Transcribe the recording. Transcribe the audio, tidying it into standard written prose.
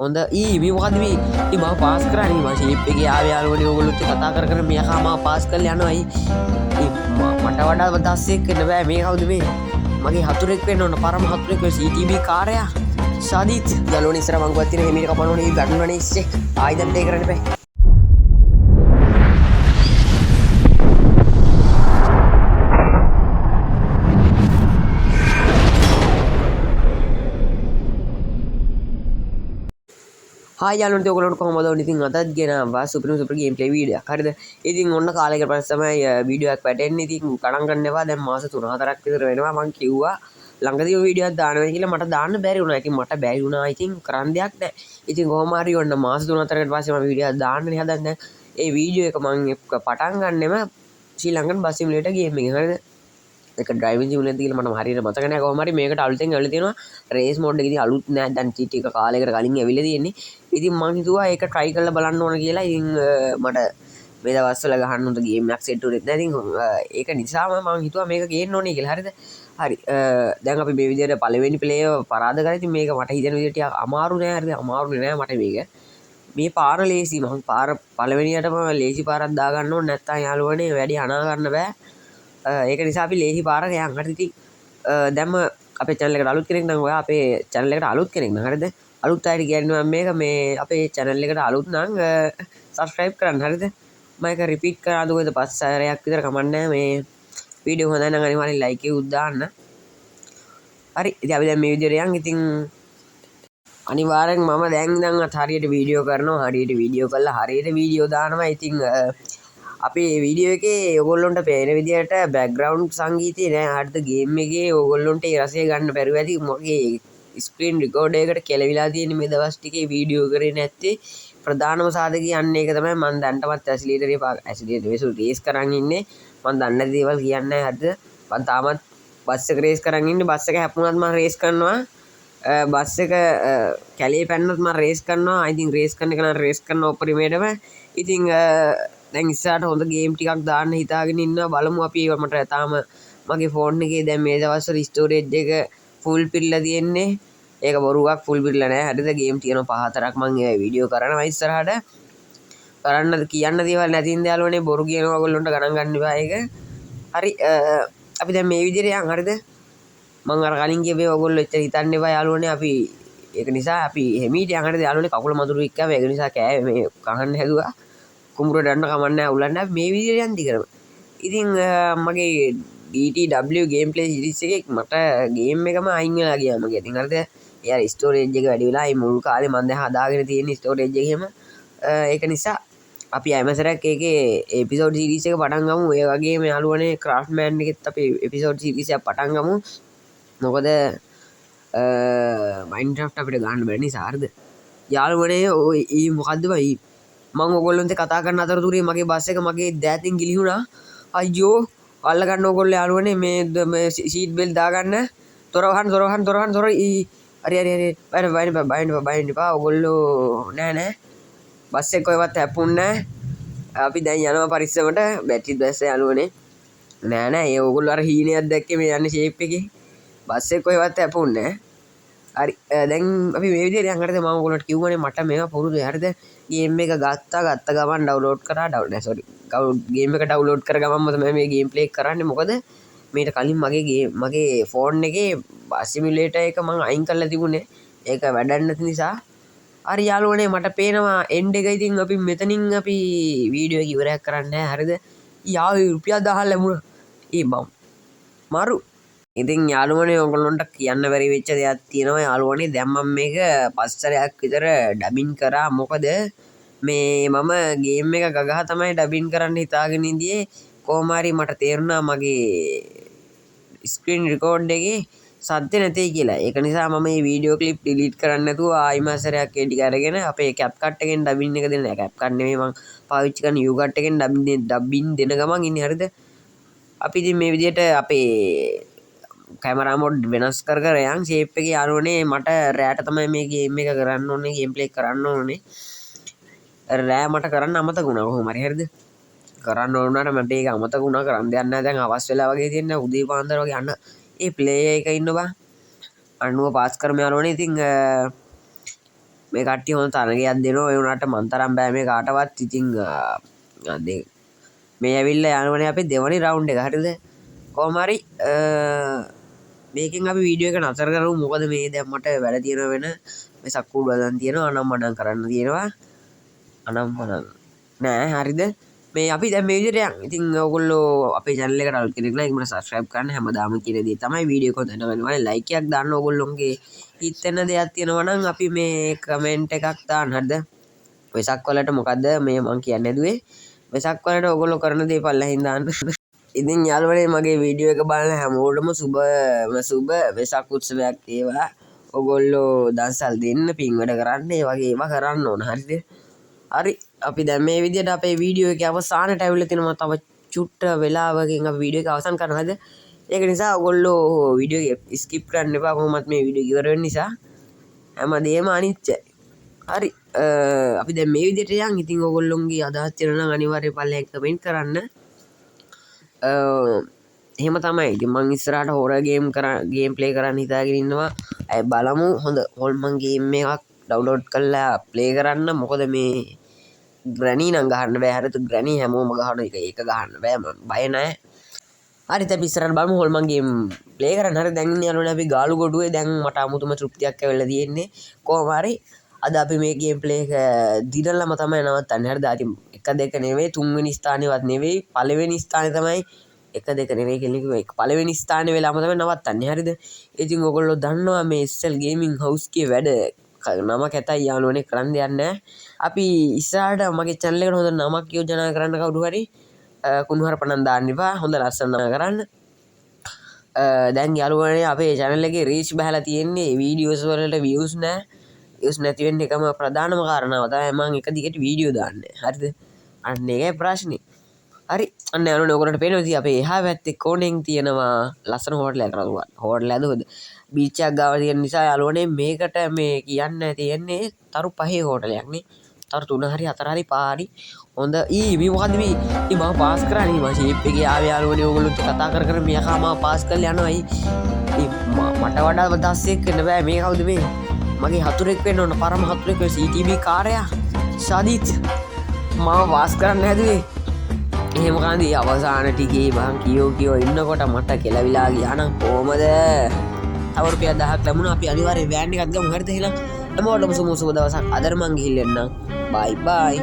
හොඳ මේ මොකද මේ මම පාස් කරන්නේ මම ෂේප් එකේ ආවේ යාළුවනේ ඕගොල්ලොත් කතා කර කර මෙයා මම පාස් කරලා යනවායි මට වඩා දස්සෙක් වෙන්න බෑ මේ කවුද මේ මගේ හතුරෙක් වෙන්න ඕන පරම හතුරෙක් වෙයි CTB කාර්යයා සාදිත් යාළුවනේ ඉස්සර මං ගුවත් තියෙන හිමීට කපන්න ඕනේ ගන්නවනේ ඉස්සේ ආයිදන්ට ඒ කරන්න බෑ යාළුවන්ට ඔයගොල්ලන්ට කොහොමද ඉතින් අදත් ගෙනාවා සුපර් ගේම් ප්ලේ වීඩියෝ එකක් හරිද ඉතින් ඔන්න කාලයකට පස්සේ තමයි වීඩියෝ එකක් වැටෙන්නේ ඉතින් ගණන් ගන්න එපා දැන් මාස 3-4ක් විතර වෙනවා මං කිව්වා ළඟදී ඔය වීඩියෝ එකක් දානවා කියලා මට දාන්න බැරි වුණා ඉතින් මට බැරි වුණා ඉතින් කරන්න දෙයක් නැහැ ඉතින් කොහොම හරි ඔන්න මාස 3-4කට පස්සේ මම වීඩියෝ එකක් දාන්නනේ හදන්නේ ඒ වීඩියෝ එක මං පටන් ගන්නෙම ශ්‍රී ලංකන් බස් සිමුලේටර් ගේම් එකෙන් හරිද ඒක ඩ්‍රයිවිං සිමුලේටර් කියලා මට හරියට මතක නැහැ කොහොම හරි මේකට අලුතෙන් ඇවිල්ලා තියෙනවා රේස් මෝඩ් එකේදී අලුත් නෑ දැන් ටික කාලයකට කලින් ඇවිල්ලා තියෙන්නේ ඉතින් මං හිතුවා ඒක try කරලා බලන්න ඕන කියලා ඉතින් මට මේ දවස්වල ගහන්න උන්ට ගේම් එකක් සෙට් උනේ නැහැ ඉතින් ඒක නිසාම මං හිතුවා මේක ගේන්න ඕනේ කියලා හරිද හරි දැන් අපි මේ විදිහට පළවෙනි ප්ලේ පරාද කරා ඉතින් මේක මට හිතෙන විදිහට ටිකක් අමාරු නෑ හරිද අමාරු නෑ මට මේක මේ පාර ලේසි මං පාර පළවෙනියටම ලේසි පාරක් දා ගන්න ඕනේ නැත්නම් යාළුවනේ වැඩි අනා ගන්න බෑ ඒක නිසා අපි ලේසි පාරක යන් හරි ඉතින් දැම්ම අපේ channel එකට අලුත් කෙනෙක් නම් ඔයා අපේ channel එකට අලුත් කෙනෙක් නම් හරිද අලුත් අයට කියන්නේ මම මේක මේ අපේ channel එකට අලුත් නම් subscribe කරන්න හරිද මම ඒක repeat කරා දුකද පස් සැරයක් විතර කමන්නේ මේ වීඩියෝ හොඳයි නම් අනිවාර්යෙන් like එක උද්දාන්න හරි ඉතින් අපි දැන් මේ විදිහට යන් ඉතින් අනිවාර්යෙන් මම දැන් ඉඳන් හරියට වීඩියෝ කරනවා හරියට වීඩියෝ කරලා හරියට වීඩියෝ දානවා ඉතින් අපේ වීඩියෝ එකේ ඔයගොල්ලන්ට පේන විදිහට බෑග්ග්‍රවුන්ඩ් සංගීතය නෑ හරිද ගේම් එකේ ඔයගොල්ලන්ට ඒ රසය ගන්න බැරුව ඇති මගේ ස්ක්‍රීන් රෙකෝඩර් එකට කෙලවිලා තියෙන මේ දවස් ටිකේ වීඩියෝ කරේ නැත්තේ ප්‍රධානම සාධකය යන්නේ ඒක තමයි මම දැන්ටමත් ඇසිලීටරේ රේස් කරන් ඉන්නේ මම දන්නේ නැති දේවල් කියන්නේ හරිද මම තාමත් බස් එක රේස් කරන් ඉන්නේ බස් එක හැප්පුණත් මම රේස් කරනවා බස් එක කැලේ පැන්නත් මම රේස් කරනවා ඉතින් රේස් කරන එක නම් රේස් කරන උපරිමයටම ඉතින් දැන් ඉස්සරහට හොඳ ගේම් ටිකක් දාන්න හිතාගෙන ඉන්නවා බලමු අපි මට තාම මගේ ෆෝන් එකේ දැන් මේ දවස්වල ස්ටෝරේජ් එක ෆුල් පිරලා තියෙන්නේ ඒක බොරුවක් ෆුල් පිරලා නැහැ හරිද ගේම් තියෙනවා 5-4ක් මම ඒ වීඩියෝ කරනවා ඉස්සරහට කරන්න කියන්න දේවල් නැතිනම් යාළුවනේ බොරු කියනවා ඔයගොල්ලන්ට ගණන් ගන්න එපා ඒක හරි අපි දැන් මේ විදිහට යන් හරිද මම අර කලින් කියවේ ඔයගොල්ලෝ එච්චර හිතන්න එපා යාළුවනේ අපි ඒක නිසා අපි හෙමීට යන් හරිද යාළුවනේ කකුල මදුරු එක්කම ඒක නිසා කෑවේ මේ කහන්න හැදුවා කුඹුර දන්න කමන්න උලන්න මේ විදිහට යන්ති කරම ඉතින් මගේ DTW ගේම් ප්ලේ සිරීස් එකේ මට ගේම් එකම අයින් වෙලා ගියා මගේ ඉතින් හරිද එයාර ස්ටෝරේජ් එක වැඩි වෙලා ඒ මුල් කාලේ මම දැන් හදාගෙන තියෙන ස්ටෝරේජ් එකේම ඒක නිසා අපි ඇමසරක් ඒකේ එපිසෝඩ් සීරීස් එක පටන් ගමු ඒ වගේම යාළුවනේ ක්‍රාෆ්ට්මෑන් එකෙත් අපි එපිසෝඩ් සීරීස් එකක් පටන් ගමු මොකද මයින්ක්‍රාෆ්ට් අපිට ගන්න බැරි නිසා හරිද යාළුවනේ ඔය මොකද්ද බයි මම ඔයගොල්ලන්ට කතා කරන අතරතුරේ මගේ බස් එක මගේ දෑතින් ගිලිහුණා අයියෝ අල්ල ගන්න ඔයගොල්ලෝ යාළුවනේ මේ සීට් බෙල්ට් දාගන්න තොර හරි බයින්න එපා ඔයගොල්ලෝ නෑ බස් එක කොහෙවත් හැප්පුන්නේ නෑ අපි දැන් යනවා පරිස්සමට බැටරි දැස්ස යාළුවනේ නෑ ඒ ඔයගොල්ලෝ අර හීනයක් දැක්කේ මේ යන්නේ ෂේප් එකේ බස් එක කොහෙවත් හැප්පුන්නේ නෑ හරි දැන් අපි මේ විදිහට යන් හරිද මම ඔයගොල්ලන්ට කිව්වනේ මට මේවා පුරුදුයි හරිද ගේම් එක ගත්ත ගමන් ඩවුන්ලෝඩ් කරා ගේම් එක ඩවුන්ලෝඩ් කර ගමන්ම තමයි මේ ගේම් ප්ලේ කරන්නේ මොකද මේට කලින් මගේ ෆෝන් එකේ බස් සිමුලේටර් එක මම අයින් කරලා තිබුණේ ඒක වැඩක් නැති නිසා හරි යාළුවනේ මට පේනවා එන්ඩ් එක ඉතින් අපි මෙතනින් අපි වීඩියෝ එක ඉවරයක් කරන්නේ හරිද යාළුවෝ රුපියල් 1000 ලැබුණා බම් මරු ඉතින් යාළුවනේ ඔයගොල්ලන්ට කියන්න බැරි වෙච්ච දෙයක් තියෙනවා යාළුවනේ දැන් මම මේක පස්සරයක් විතර ඩබින් කරා මොකද මේ මම ගේම් එක ගගහ තමයි ඩබින් කරන්න හිතාගෙන ඉඳියේ කොහොම හරි මට තේරුණා මගේ ස්ක්‍රීන් රෙකෝඩ් එකේ සද්ද නැtei කියලා ඒක නිසා මම මේ වීඩියෝ ක්ලිප් ඩිලීට් කරන්න නැතුව ආයි මාසරයක් ඒ ටික අරගෙන අපේ CapCut එකෙන් ඩබින් එක දෙන්න CapCut නෙමෙයි මම පාවිච්චි කරන YouCut එකෙන් ඩබින් දෙන ගමන් ඉන්නේ හරිද අපි ඉතින් මේ විදිහට අපේ කැමරා මොඩ් වෙනස් කර යන් ෂේප් එකේ යාළුවනේ මට රෑට තමයි මේ ගේම් එක කරන්න ඕනේ ගේම් ප්ලේ කරන්න ඕනේ රෑ මට කරන්න අමතක වුණා කොහොම හරි හරිද කරන්න ඕන වුණාට මට ඒක අමතක වුණා කරන්න දෙයක් නැහැ දැන් අවස් වෙලා වගේ තියෙන උදේ පාන්දර වගේ අන්න ඒ ප්ලේ එක ඉන්න බා අන්නුව පාස් කරම යාළුවනේ ඉතින් මේ කට්ටිය හොඳ තරගයක් දෙනවා. ඒ වුණාට මන් තරම් බෑ මේ කාටවත්. ඉතින් මේ ඇවිල්ලා යනවනේ අපි දෙවනි රවුන්ඩ් එක. හරිද? කොහොම හරි මේකෙන් අපි වීඩියෝ එක නතර කරමු. මොකද මේ දැන් මට වැඩ තියෙනවා වෙන මේ සක්කුඩු බලන් තියෙනවා. අනම්මනම් කරන්න තියෙනවා. අනම්මනම් නෑ. හරිද? මේ අපි දැන් මේ විදිහට යන්. ඉතින් ඔයගොල්ලෝ අපේ channel එකට අලුත් කෙනෙක් නම් ඒකට subscribe කරන්න. හැමදාම කියන දේ තමයි වීඩියෝ එක හොඳ like එකක් දාන්න. ඔයගොල්ලෝගේ හිතෙන දෙයක් තියෙනවා නම් අපි මේ comment එකක් දාන්න. හරිද? වෙසක් වලට මොකද්ද මේ මං කියන්නේ දුවේ? වෙසක් වලට ඔයගොල්ලෝ කරන දේ පල්ලෙහින් දාන්න. ඉතින් යාළුවනේ මගේ වීඩියෝ එක බලන හැමෝටම සුබ වෙසක් උත්සවයක් වේවා. ඔයගොල්ලෝ දන්සල් දෙන්න, පින් වැඩ කරන්න, ඒ වගේ ඒවා කරන්න ඕන. හරිද? හරි අපි දැන් මේ විදිහට අපේ වීඩියෝ එකේ අවසානට ඇවිල්ලා තිනවා. තව චුට්ට වෙලාවකින් අපි වීඩියෝ එක අවසන් කරනවා. හරිද? ඒක නිසා ඔයගොල්ලෝ වීඩියෝ එක ස්කිප් කරන්න එපා. කොහොමත් මේ වීඩියෝ ඉවර වෙන්න නිසා හැමදේම අනිත්‍යයි. හරි අපි දැන් මේ විදිහට යන්. ඉතින් ඔයගොල්ලොන්ගේ අදහස් තියෙනවා නම් අනිවාර්යයෙන් පල්ලෙහාන් කමෙන්ට් කරන්න. එහෙම තමයි. ඉතින් මං ඉස්සරහට හොරර් ගේම් ප්ලේ කරන්න හිතාගෙන ඉන්නවා. අය බලමු. හොඳ හොල්මන් ගේම් එකක් ඩවුන්ලෝඩ් කරලා ප්ලේ කරන්න. මොකද මේ ග්‍රැනි නම් ගහන්න බෑ. හරිද? ග්‍රැනි හැමෝම ගහන එක ඒක ගහන්න බෑ. මම බය නැහැ. හරි දැන් ඉස්සරහට බලමු හොල්මන් ගේම් ප්ලේ කරන්න. හරි දැන් ඉන්නේ යාළුවනේ අපි ගාලු ගොඩුවේ. දැන් මට අමුතුම තෘප්තියක් ඇවිල්ලා තියෙන්නේ. කොහොම හරි අද අපි මේ ගේම් ප්ලේ එක දිනලම තමයි නවත්තන්නේ. හරිද? ඉතින් 1 2 නෙවෙයි 3 වෙනි ස්ථානේවත් නෙවෙයි පළවෙනි ස්ථානේ තමයි 1 2 නෙවෙයි කියලා කිව්වා. ඒක පළවෙනි ස්ථානේ වෙලාම තමයි නවත්තන්නේ. හරිද? ඉතින් ඔයගොල්ලෝ දන්නවා මේ SL ගේමින් හවුස් කේ වැඩ නම කැතයි යාළුවනේ කරන්න දෙයක් නැහැ. අපි ඉස්සරහට මගේ channel එකට හොඳ නමක් යෝජනා කරන්න කවුරු හරි කුණුහරුප නම් දාන්න එපා. හොඳ ලස්සන නම කරන්න. දැන් යාළුවනේ අපේ channel එකේ reach බහලා තියෙන්නේ videos වලට views නැහැ. views නැති වෙන්න එකම ප්‍රධානම කාරණාව තමයි මම එක දිගට වීඩියෝ දාන්නේ. හරිද? අන්න ඒකයි ප්‍රශ්නේ. හරි අන්න යාළුවනේ ඔයගොල්ලන්ට පේනවා ඉතින් අපේ එහා පැත්තේ කෝණෙන් තියෙනවා ලස්සන හෝටලයක් කරලා. හෝටල ඇදුවද? බීච් එකක් ගාව තියෙන නිසා යාළුවනේ මේකට මේ කියන්න තියෙන්නේ තරු 5 හෝටලයක් නේ. තරු 3 හරි 4 හරි 5 හරි හොඳ මේ මොකද්ද මේ මම පාස් කරානේ මම ෂේප් එකේ ආවේ යාළුවනේ ඕගොල්ලෝ කතා කර මෙයා මම පාස් කරලා යනවා මට වඩා දස්සෙක් වෙන්න බෑ මේ කවුද මේ මගේ හතුරෙක් වෙන්න ඕන පරම හතුරෙක් වෙයි CTB කාර්යයා සාදිත් මම පාස් කරන්න හැදුවේ එහෙම කාන්දී අවසාන ටිකේ මං කියෝ ඉන්නකොට මට කෙලවිලා ගියා නම් කොහමද තව රුපියල් 1000ක් ලැබුණා අපි අනිවාර්යෙන් වෑන් එකක් ගමු හරිද එහෙනම් හැමෝටම සුමු සුබ දවසක් අදට මං ගිහින් එන්නම් bye bye